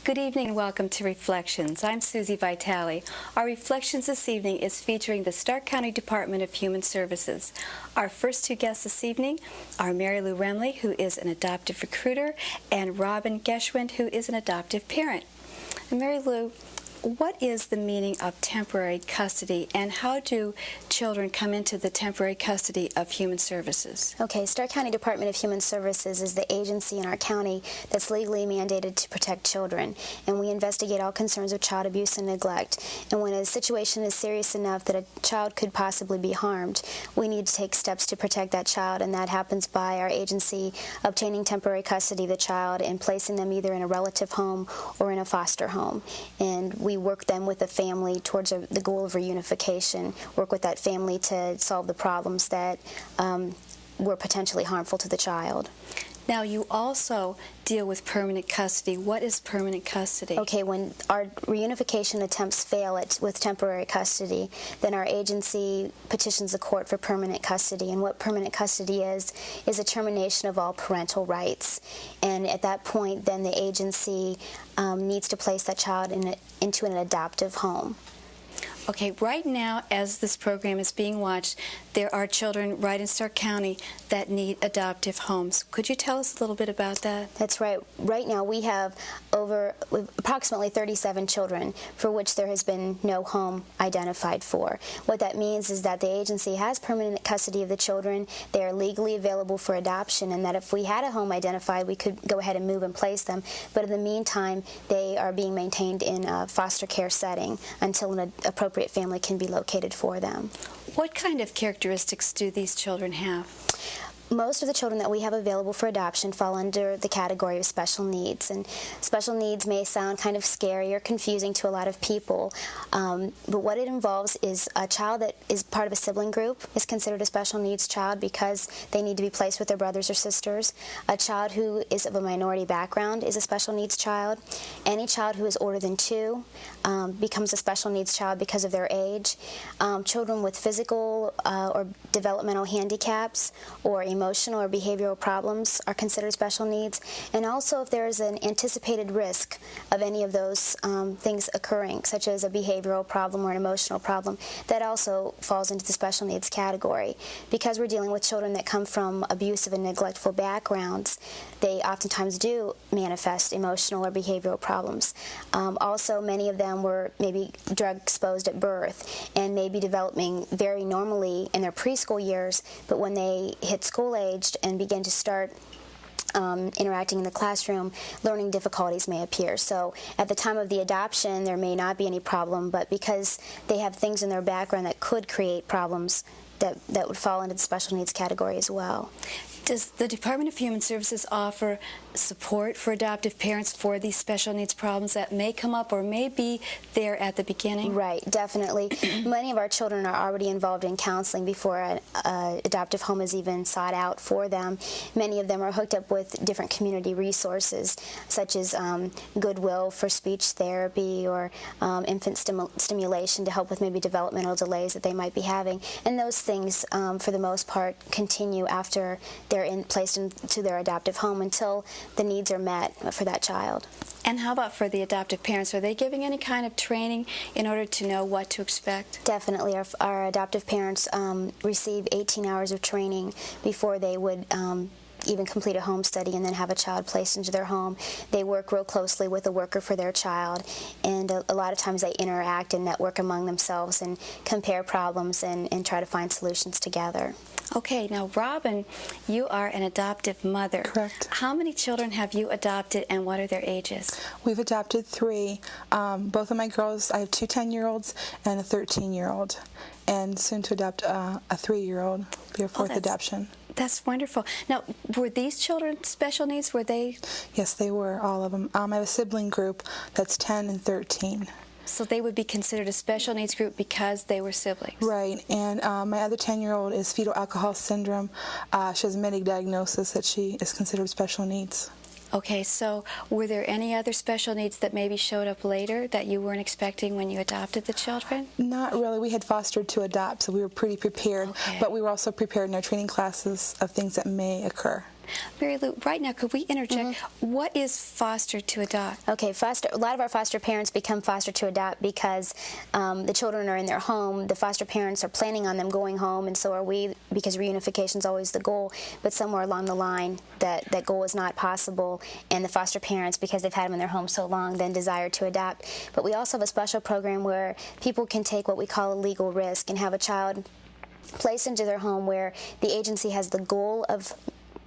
Good evening and welcome to Reflections. I'm Susie Vitale. Our Reflections this evening is featuring the Stark County Department of Human Services. Our first two guests this evening are Mary Lou Remley, who is an adoptive recruiter, and Robin Geschwind, who is an adoptive parent. And Mary Lou, what is the meaning of temporary custody, and how do children come into the temporary custody of Human Services? Okay, Stark County Department of Human Services is the agency in our county that's legally mandated to protect children, and we investigate all concerns of child abuse and neglect. And when a situation is serious enough that a child could possibly be harmed, we need to take steps to protect that child, and that happens by our agency obtaining temporary custody of the child and placing them either in a relative home or in a foster home. And we work them with the family towards the goal of reunification, work with that family to solve the problems that were potentially harmful to the child. Now, you also deal with permanent custody. What is permanent custody? Okay, when our reunification attempts fail with temporary custody, then our agency petitions the court for permanent custody. And what permanent custody is a termination of all parental rights. And at that point, then the agency needs to place that child into an adoptive home. Okay, right now, as this program is being watched, there are children right in Stark County that need adoptive homes. Could you tell us a little bit about that? That's right. Right now, we have approximately 37 children for which there has been no home identified for. What that means is that the agency has permanent custody of the children. They are legally available for adoption, and that if we had a home identified, we could go ahead and move and place them. But in the meantime, they are being maintained in a foster care setting until an appropriate family can be located for them. What kind of characteristics do these children have? Most of the children that we have available for adoption fall under the category of special needs, and special needs may sound kind of scary or confusing to a lot of people, but what it involves is a child that is part of a sibling group is considered a special needs child because they need to be placed with their brothers or sisters. A child who is of a minority background is a special needs child. Any child who is older than 2 becomes a special needs child because of their age. Children with physical or developmental handicaps or emotional or behavioral problems are considered special needs, and also if there is an anticipated risk of any of those things occurring, such as a behavioral problem or an emotional problem, that also falls into the special needs category. Because we're dealing with children that come from abusive and neglectful backgrounds, they oftentimes do manifest emotional or behavioral problems. Also, many of them were maybe drug exposed at birth and may be developing very normally in their preschool years, but when they hit school-aged and begin to start interacting in the classroom, learning difficulties may appear. So at the time of the adoption, there may not be any problem, but because they have things in their background that could create problems, that would fall into the special needs category as well. Does the Department of Human Services offer support for adoptive parents for these special needs problems that may come up or may be there at the beginning? Right, definitely. Many of our children are already involved in counseling before an adoptive home is even sought out for them. Many of them are hooked up with different community resources, such as Goodwill for speech therapy or infant stimulation to help with maybe developmental delays that they might be having. And those things, for the most part, continue after they're placed into their adoptive home until the needs are met for that child. And how about for the adoptive parents? Are they giving any kind of training in order to know what to expect? Definitely. Our adoptive parents receive 18 hours of training before they would even complete a home study and then have a child placed into their home. They work real closely with a worker for their child, and a lot of times they interact and network among themselves and compare problems and try to find solutions together. Okay, now Robin, you are an adoptive mother. Correct. How many children have you adopted and what are their ages? We've adopted 3. Both of my girls, I have 2 10-year-olds and a 13-year-old, and soon to adopt a 3-year-old, be our 4th adoption. That's wonderful. Now, were these children special needs? Were they? Yes, they were, all of them. I have a sibling group that's 10 and 13. So they would be considered a special needs group because they were siblings? Right, and my other 10-year-old is fetal alcohol syndrome. She has a medic diagnosis that she is considered special needs. Okay, so were there any other special needs that maybe showed up later that you weren't expecting when you adopted the children? Not really. We had fostered to adopt, so we were pretty prepared, but we were also prepared in our training classes of things that may occur. Mary Lou, right now, could we interject? What is foster to adopt? Okay, a lot of our foster parents become foster to adopt because the children are in their home. The foster parents are planning on them going home, and so are we, because reunification is always the goal. But somewhere along the line, that goal is not possible, and the foster parents, because they've had them in their home so long, then desire to adopt. But we also have a special program where people can take what we call a legal risk and have a child placed into their home where the agency has the goal of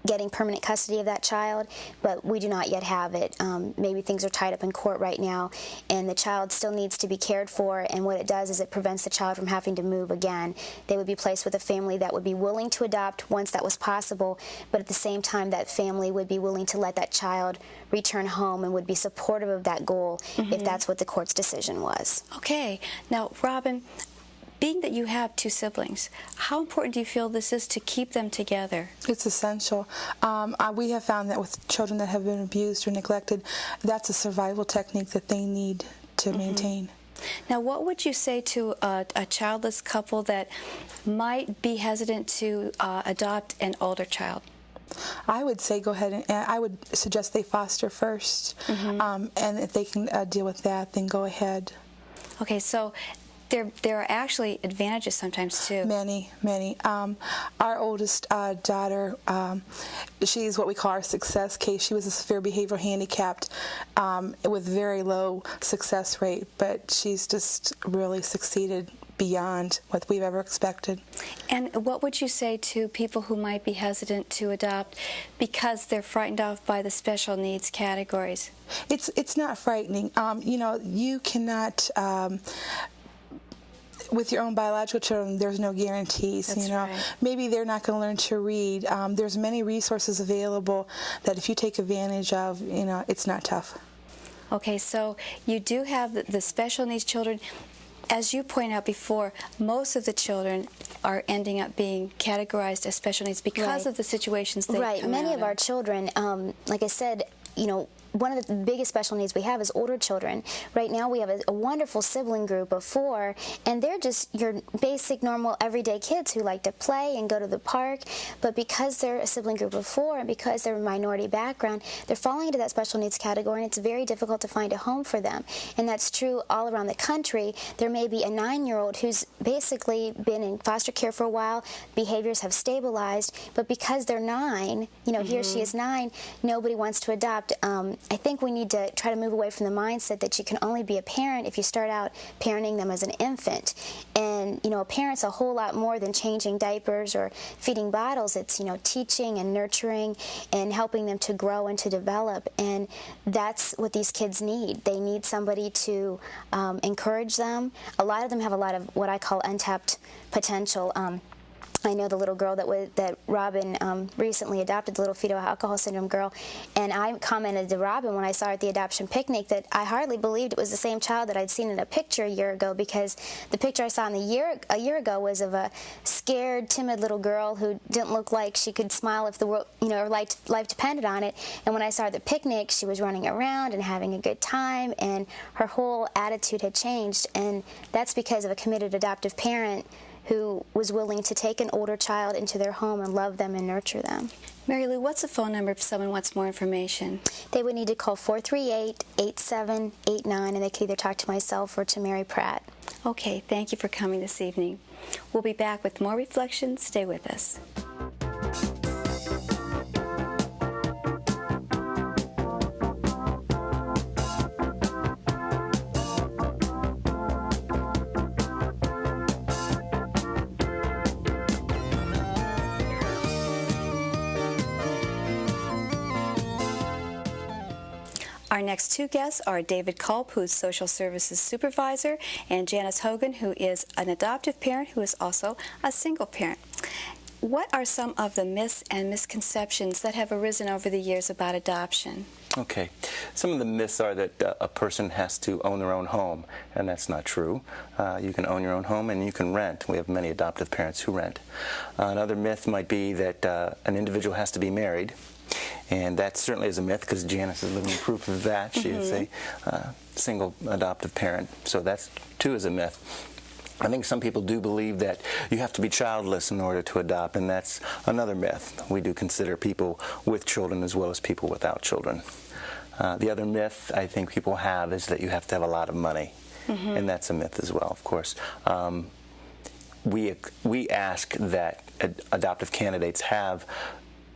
getting permanent custody of that child, but we do not yet have it. Maybe things are tied up in court right now, and the child still needs to be cared for, and what it does is it prevents the child from having to move again. They would be placed with a family that would be willing to adopt once that was possible, but at the same time that family would be willing to let that child return home and would be supportive of that goal if that's what the court's decision was. Okay. Now, Robin, being that you have two siblings, how important do you feel this is to keep them together? It's essential. We have found that with children that have been abused or neglected, that's a survival technique that they need to maintain. Now, what would you say to a childless couple that might be hesitant to adopt an older child? I would say go ahead and I would suggest they foster first, and if they can deal with that, then go ahead. Okay, so there are actually advantages sometimes too. Many. Our oldest daughter, she's what we call our success case. She was a severe behavioral handicapped with very low success rate, but she's just really succeeded beyond what we've ever expected. And what would you say to people who might be hesitant to adopt because they're frightened off by the special needs categories? It's not frightening. You know, you cannot. With your own biological children, there's no guarantees. That's you know, right. Maybe they're not going to learn to read. There's many resources available that if you take advantage of, you know, it's not tough. Okay, so you do have the special needs children. As you pointed out before, most of the children are ending up being categorized as special needs because of the situations they come out Many of our of. children, like I said, you know, one of the biggest special needs we have is older children. Right now we have a wonderful sibling group of 4, and they're just your basic, normal, everyday kids who like to play and go to the park. But because they're a sibling group of 4 and because they're a minority background, they're falling into that special needs category, and it's very difficult to find a home for them. And that's true all around the country. There may be a 9-year-old who's basically been in foster care for a while, behaviors have stabilized, but because they're 9, you know, he or she is 9, nobody wants to adopt. I think we need to try to move away from the mindset that you can only be a parent if you start out parenting them as an infant. And, you know, a parent's a whole lot more than changing diapers or feeding bottles. It's, you know, teaching and nurturing and helping them to grow and to develop. And that's what these kids need. They need somebody to encourage them. A lot of them have a lot of what I call untapped potential. I know the little girl that Robin recently adopted, the little fetal alcohol syndrome girl, and I commented to Robin when I saw her at the adoption picnic that I hardly believed it was the same child that I'd seen in a picture a year ago, because the picture I saw a year ago was of a scared, timid little girl who didn't look like she could smile if the world, you know, her life depended on it. And when I saw her at the picnic, she was running around and having a good time, and her whole attitude had changed, and that's because of a committed adoptive parent who was willing to take an older child into their home and love them and nurture them. Mary Lou, what's the phone number if someone wants more information? They would need to call 438-8789, and they could either talk to myself or to Mary Pratt. Okay, thank you for coming this evening. We'll be back with more reflections. Stay with us. Our next two guests are David Culp, who's Social Services Supervisor, and Janice Hogan, who is an adoptive parent who is also a single parent. What are some of the myths and misconceptions that have arisen over the years about adoption? Okay. Some of the myths are that a person has to own their own home, and that's not true. You can own your own home and you can rent. We have many adoptive parents who rent. Another myth might be that an individual has to be married. And that certainly is a myth, because Janice is living proof of that. She is a single adoptive parent, so that too is a myth. I think some people do believe that you have to be childless in order to adopt, and that's another myth. We do consider people with children as well as people without children. The other myth I think people have is that you have to have a lot of money, and that's a myth as well, of course. We ask that adoptive candidates have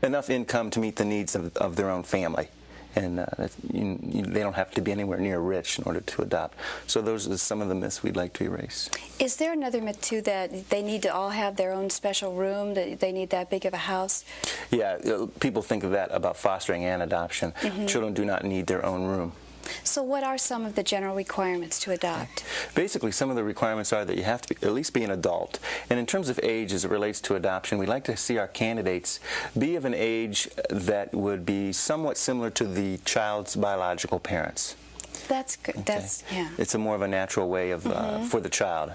enough income to meet the needs of their own family. And they don't have to be anywhere near rich in order to adopt. So those are some of the myths we'd like to erase. Is there another myth, too, that they need to all have their own special room, that they need that big of a house? Yeah, people think of that about fostering and adoption. Children do not need their own room. So what are some of the general requirements to adopt? Basically, some of the requirements are that you have to at least be an adult. And in terms of age as it relates to adoption, we like to see our candidates be of an age that would be somewhat similar to the child's biological parents. That's good. Okay. Yeah. It's a more of a natural way of for the child.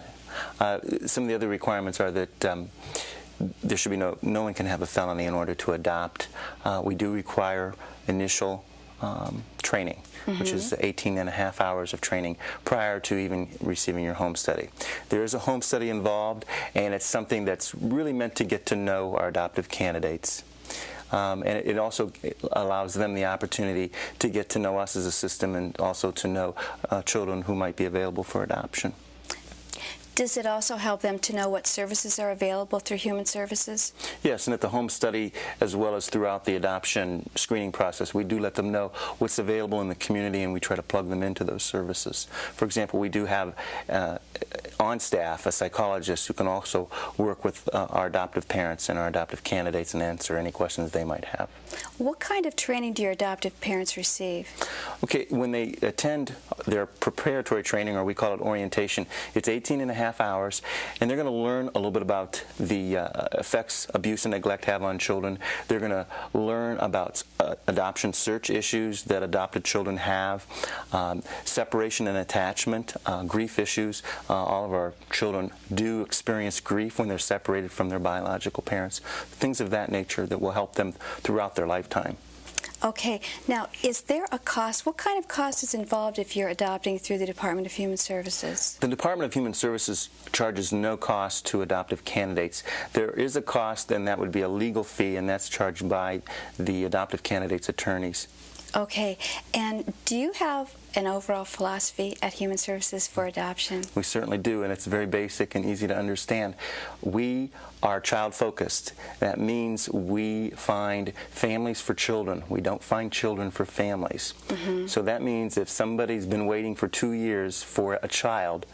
Some of the other requirements are that there should be no one can have a felony in order to adopt. We do require initial training, which is 18.5 hours of training prior to even receiving your home study. There is a home study involved, and it's something that's really meant to get to know our adoptive candidates. And it also allows them the opportunity to get to know us as a system and also to know children who might be available for adoption. Does it also help them to know what services are available through Human Services? Yes, and at the home study, as well as throughout the adoption screening process, we do let them know what's available in the community, and we try to plug them into those services. For example, we do have on staff a psychologist who can also work with our adoptive parents and our adoptive candidates and answer any questions they might have. What kind of training do your adoptive parents receive? Okay, when they attend their preparatory training, or we call it orientation, it's 18.5 hours, and they're going to learn a little bit about the effects abuse and neglect have on children. They're going to learn about adoption search issues that adopted children have, separation and attachment, grief issues. All of our children do experience grief when they're separated from their biological parents, things of that nature that will help them throughout their lifetime. Okay, now is there a cost? What kind of cost is involved if you're adopting through the Department of Human Services? The Department of Human Services charges no cost to adoptive candidates. There is a cost, and that would be a legal fee, and that's charged by the adoptive candidates' attorneys. Okay, and do you have an overall philosophy at Human Services for adoption? We certainly do, and it's very basic and easy to understand. We are child-focused. That means we find families for children. We don't find children for families. So that means if somebody's been waiting for 2 years for a child,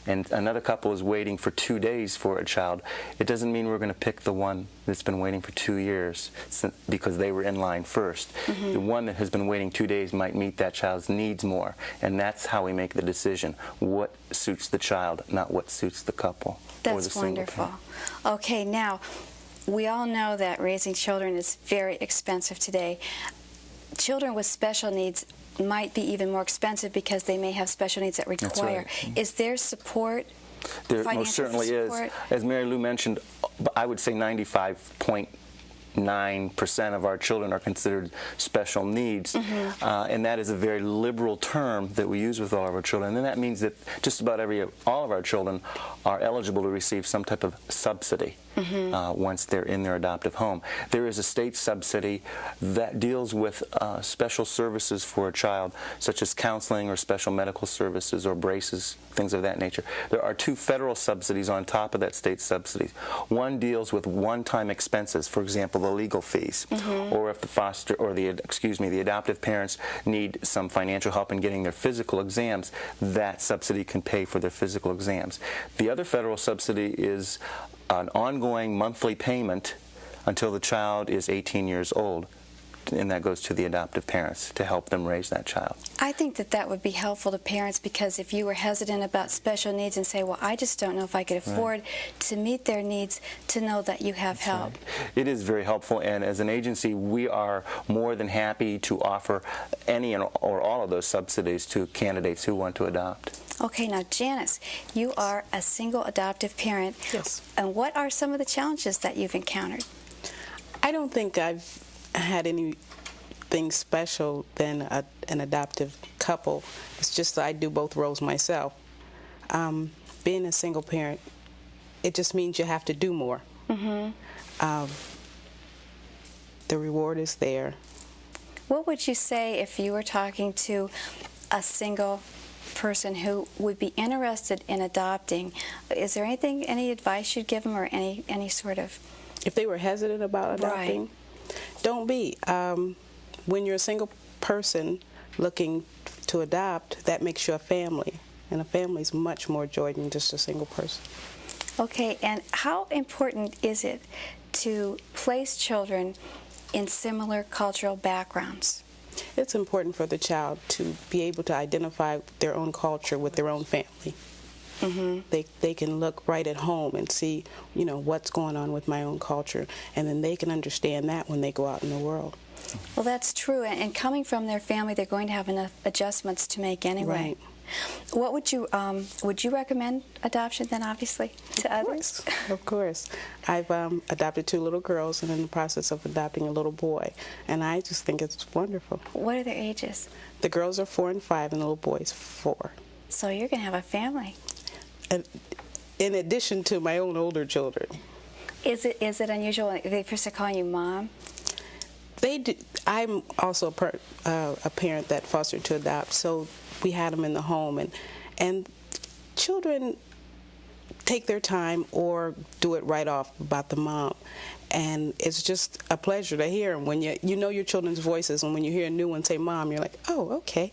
and another couple is waiting for 2 days for a child, it doesn't mean we're going to pick the one that's been waiting for 2 years because they were in line first. The one that has been waiting 2 days might meet that child's needs more, and that's how we make the decision. What suits the child, not what suits the couple. That's wonderful. Okay, now, we all know that raising children is very expensive today. Children with special needs might be even more expensive because they may have special needs that require. Right. Is there support? There most certainly is. As Mary Lou mentioned, I would say 95.9% of our children are considered special needs, and that is a very liberal term that we use with all of our children. And that means that just about all of our children are eligible to receive some type of subsidy. Once they're in their adoptive home. There is a state subsidy that deals with special services for a child, such as counseling or special medical services or braces, things of that nature. There are 2 federal subsidies on top of that state subsidy. One deals with one-time expenses, for example, the legal fees, or if the foster or the adoptive parents need some financial help in getting their physical exams, that subsidy can pay for their physical exams. The other federal subsidy is an ongoing monthly payment until the child is 18 years old, and that goes to the adoptive parents to help them raise that child. I think that that would be helpful to parents, because if you were hesitant about special needs and say, well, I just don't know if I could afford to meet their needs, to know that you have help. It is very helpful, and as an agency, we are more than happy to offer any or all of those subsidies to candidates who want to adopt. Okay, now Janice, you are a single adoptive parent. Yes. And what are some of the challenges that you've encountered? I don't think I've had anything special than an adoptive couple. It's just that I do both roles myself. being a single parent, it just means you have to do more. The reward is there. What would you say if you were talking to a single person who would be interested in adopting? Is there any advice you'd give them, or any sort of... If they were hesitant about adopting, don't be. When you're a single person looking to adopt, that makes you a family, and a family is much more joy than just a single person. Okay, and how important is it to place children in similar cultural backgrounds? It's important for the child to be able to identify their own culture with their own family. They can look right at home and see, what's going on with my own culture, and then they can understand that when they go out in the world. Well, that's true, and coming from their family, they're going to have enough adjustments to make anyway. Right. What would you recommend adoption then, obviously, to others? Of course. I've adopted 2 little girls and in the process of adopting a little boy, and I just think it's wonderful. What are their ages? The girls are 4 and 5, and the little boy's 4. So you're going to have a family. And in addition to my own older children. Is it unusual if they first are calling you Mom? They do. I'm also a parent that fostered to adopt, so we had them in the home, and children take their time or do it right off about the mom, and it's just a pleasure to hear them when you know your children's voices, and when you hear a new one say Mom, you're like, oh, okay.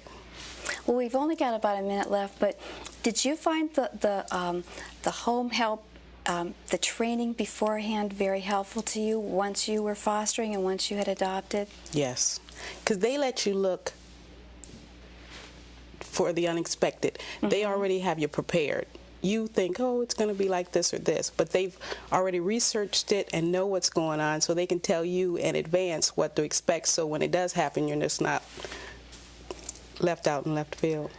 Well, we've only got about a minute left, but did you find the home help, the training beforehand, very helpful to you once you were fostering and once you had adopted? Yes, because they let you look for the unexpected. They already have you prepared. You think, oh, it's going to be like this or this, but they've already researched it and know what's going on, so they can tell you in advance what to expect, so when it does happen, you're just not left out in left field.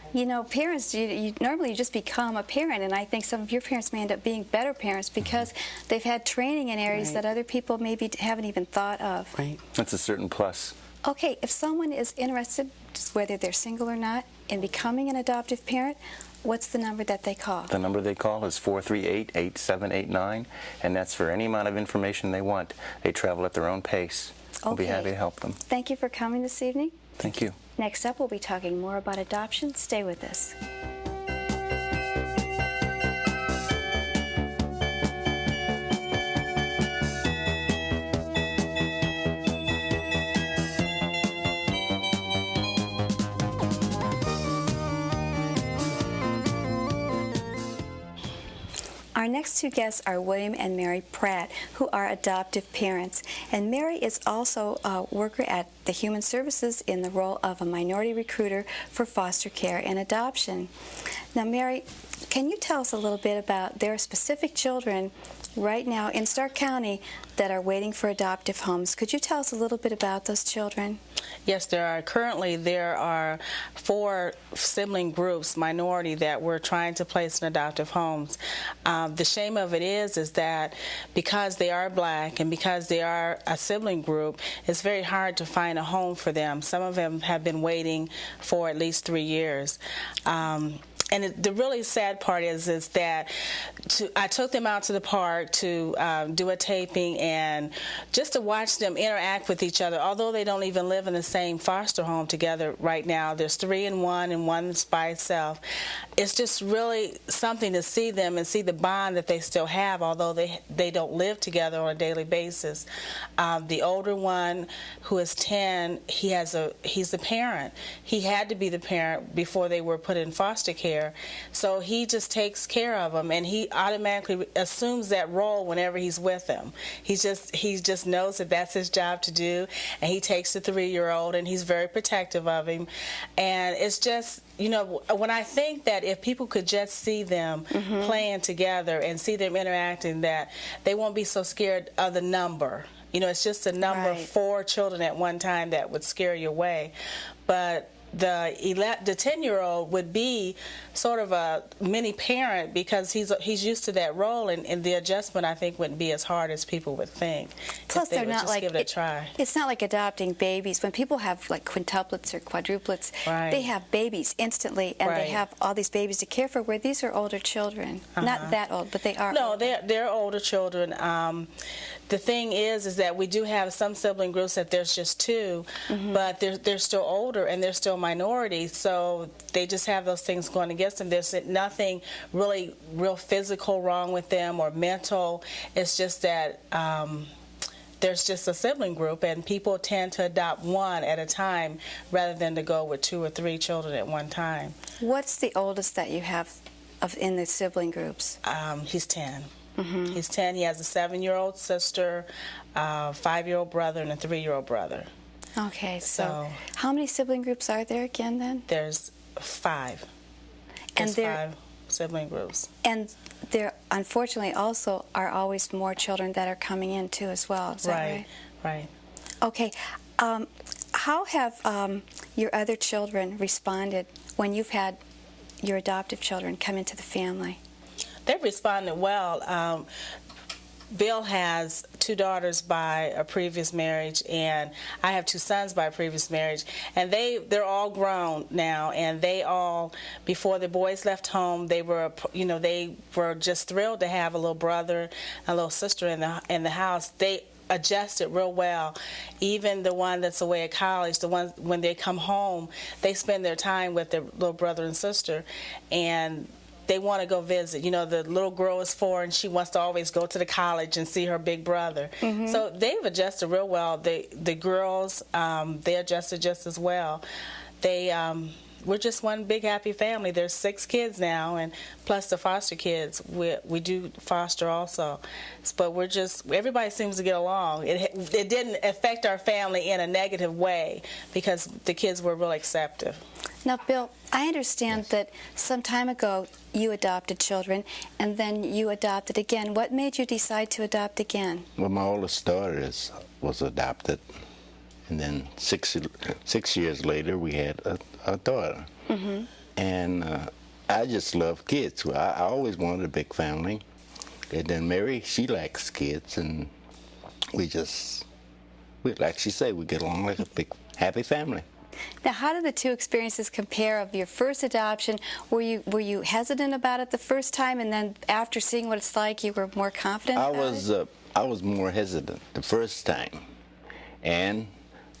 Parents, you normally just become a parent, and I think some of your parents may end up being better parents because they've had training in areas that other people maybe haven't even thought of. Right. That's a certain plus. Okay, if someone is interested, whether they're single or not, in becoming an adoptive parent, what's the number that they call? The number they call is 438-8789, and that's for any amount of information they want. They travel at their own pace. We'll be happy to help them. Thank you for coming this evening. Thank you. Next up, we'll be talking more about adoption. Stay with us. Our next 2 guests are William and Mary Pratt, who are adoptive parents. And Mary is also a worker at the Human Services in the role of a minority recruiter for foster care and adoption. Now, Mary, can you tell us a little bit about there are specific children right now in Stark County that are waiting for adoptive homes? Could you tell us a little bit about those children? Yes, there are. Currently, there are 4 sibling groups, minority, that we're trying to place in adoptive homes. The shame of it is that because they are black and because they are a sibling group, it's very hard to find a home for them. Some of them have been waiting for at least 3 years. And the really sad part is that I took them out to the park to do a taping and just to watch them interact with each other. Although they don't even live in the same foster home together right now, there's 3 in one and one's by itself. It's just really something to see them and see the bond that they still have, although they don't live together on a daily basis. The older one, who is 10, he's the parent. He had to be the parent before they were put in foster care. So he just takes care of them, and he automatically assumes that role whenever he's with them. He just knows that that's his job to do, and he takes the 3-year-old, and he's very protective of him. And it's just, when I think that if people could just see them playing together and see them interacting, that they won't be so scared of the number. It's just a number, 4 children at one time, that would scare you away. But the 10-year-old would be sort of a mini parent because he's used to that role, and the adjustment I think wouldn't be as hard as people would think. Plus, they're not like give it a try. It's not like adopting babies. When people have like quintuplets or quadruplets, they have babies instantly, and they have all these babies to care for. Where these are older children, not that old, but they are. No, older. they're older children. The thing is that we do have some sibling groups that there's just two, but they're still older and they're still minorities, so they just have those things going against them. There's nothing real physical wrong with them or mental. It's just that there's just a sibling group, and people tend to adopt one at a time rather than to go with 2 or 3 children at one time. What's the oldest that you have in the sibling groups? He's 10. He's 10. He has a 7-year-old sister, a 5-year-old brother, and a 3-year-old brother. Okay, so how many sibling groups are there again then? There's 5. There's 5 sibling groups. And there, unfortunately, also are always more children that are coming in too as well. Is that right? Right. Okay. How have your other children responded when you've had your adoptive children come into the family? They've responded well. Bill has 2 daughters by a previous marriage, and I have 2 sons by a previous marriage, and they're all grown now, and they all, before the boys left home, they were just thrilled to have a little brother and a little sister in the house. They adjusted real well. Even the one that's away at college, the ones when they come home, they spend their time with their little brother and sister, and they want to go visit. You know, the little girl is 4 and she wants to always go to the college and see her big brother. So they've adjusted real well. The girls, they adjusted just as well. We're just one big happy family. There's 6 kids now, and plus the foster kids. We do foster also, but everybody seems to get along. It didn't affect our family in a negative way because the kids were real accepting. Now, Bill, I understand that some time ago you adopted children, and then you adopted again. What made you decide to adopt again? Well, my oldest daughter was adopted, and then 6 years later we had a daughter. And I just love kids. I always wanted a big family. And then Mary, she likes kids, and we like she said, we get along like a big happy family. Now, how do the 2 experiences compare of your first adoption? Were you hesitant about it the first time, and then after seeing what it's like, you were more confident about it? I was more hesitant the first time, and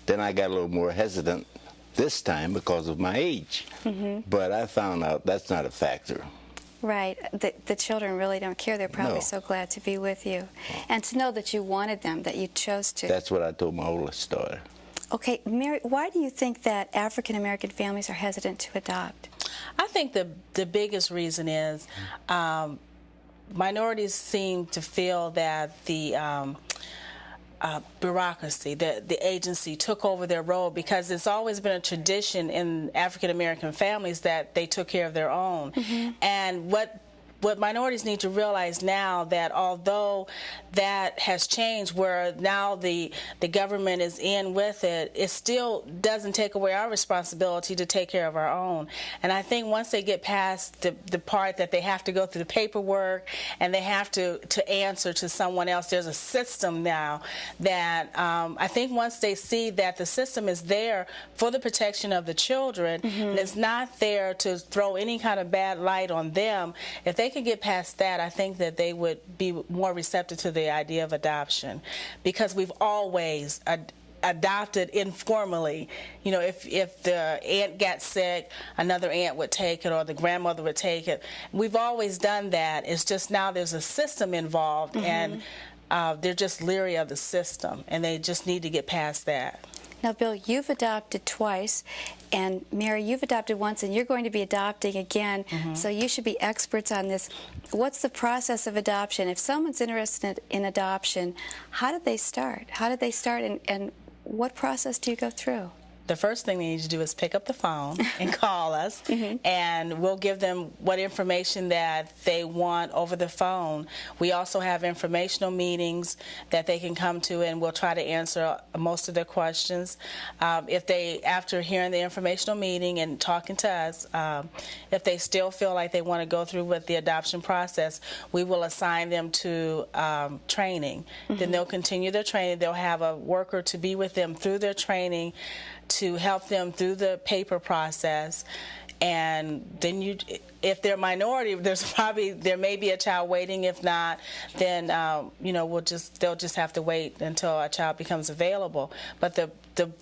then I got a little more hesitant this time because of my age. But I found out that's not a factor. Right. The children really don't care. They're probably so glad to be with you. And to know that you wanted them, that you chose to. That's what I told my oldest daughter. Okay, Mary, why do you think that African-American families are hesitant to adopt? I think the biggest reason is minorities seem to feel that the bureaucracy, the agency took over their role, because it's always been a tradition in African-American families that they took care of their own. And what minorities need to realize now, that although that has changed, where now the government is in with it, it still doesn't take away our responsibility to take care of our own. And I think once they get past the part that they have to go through the paperwork and they have to answer to someone else, there's a system now that I think once they see that the system is there for the protection of the children, and it's not there to throw any kind of bad light on them, if they could get past that, I think that they would be more receptive to the idea of adoption, because we've always adopted informally. You know, if the aunt got sick, another aunt would take it, or the grandmother would take it. We've always done that. It's just now there's a system involved, and they're just leery of the system, and they just need to get past that. Now, Bill, you've adopted twice, and Mary, you've adopted once, and you're going to be adopting again, so you should be experts on this. What's the process of adoption? If someone's interested in adoption, how did they start? How did they start, and what process do you go through? the first thing they need to do is pick up the phone and call us, and we'll give them what information that they want over the phone. We also have informational meetings that they can come to, and we'll try to answer most of their questions. If they, after hearing the informational meeting and talking to us, if they still feel like they want to go through with the adoption process, we will assign them to training. Then they'll continue their training. They'll have a worker to be with them through their training to help them through the paper process. And then if they're a minority, there may be a child waiting. If not, then they'll just have to wait until a child becomes available. But the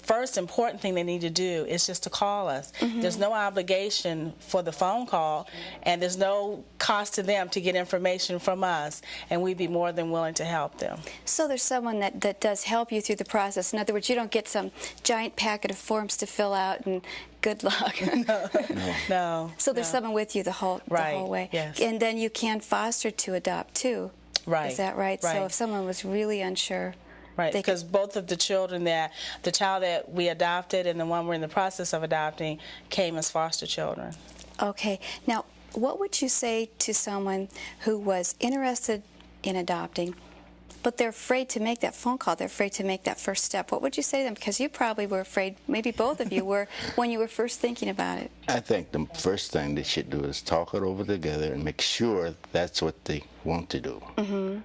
first important thing they need to do is just to call us. There's no obligation for the phone call, and there's no cost to them to get information from us, and we'd be more than willing to help them. So there's someone that does help you through the process. In other words, you don't get some giant packet of forms to fill out and good luck. No. So there's someone with you the whole way. Yes. And then you can foster to adopt too. Right. Is that right? Right. So if someone was really unsure. Right, because both of the children the child that we adopted and the one we're in the process of adopting came as foster children. Okay. Now, what would you say to someone who was interested in adopting, but they're afraid to make that phone call, they're afraid to make that first step? What would you say to them? Because you probably were afraid, maybe both of you were, when you were first thinking about it. I think the first thing they should do is talk it over together and make sure that's what they want to do.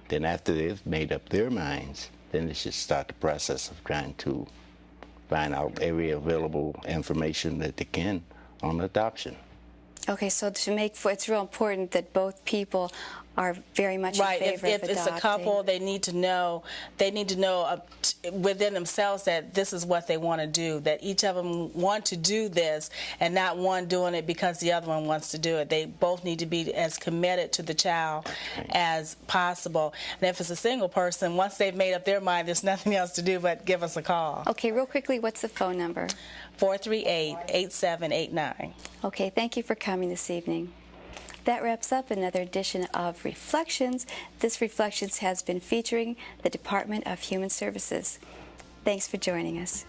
Then after they've made up their minds, then they should start the process of trying to find out every available information that they can on adoption. Okay, so it's real important that both people are very much in favor of adopting. If it's a couple, they need to know within themselves that this is what they want to do, that each of them want to do this and not one doing it because the other one wants to do it. They both need to be as committed to the child as possible. And if it's a single person, once they've made up their mind, there's nothing else to do but give us a call. Okay, real quickly, what's the phone number? 438-8789. Okay, thank you for coming this evening. That wraps up another edition of Reflections. This Reflections has been featuring the Department of Human Services. Thanks for joining us.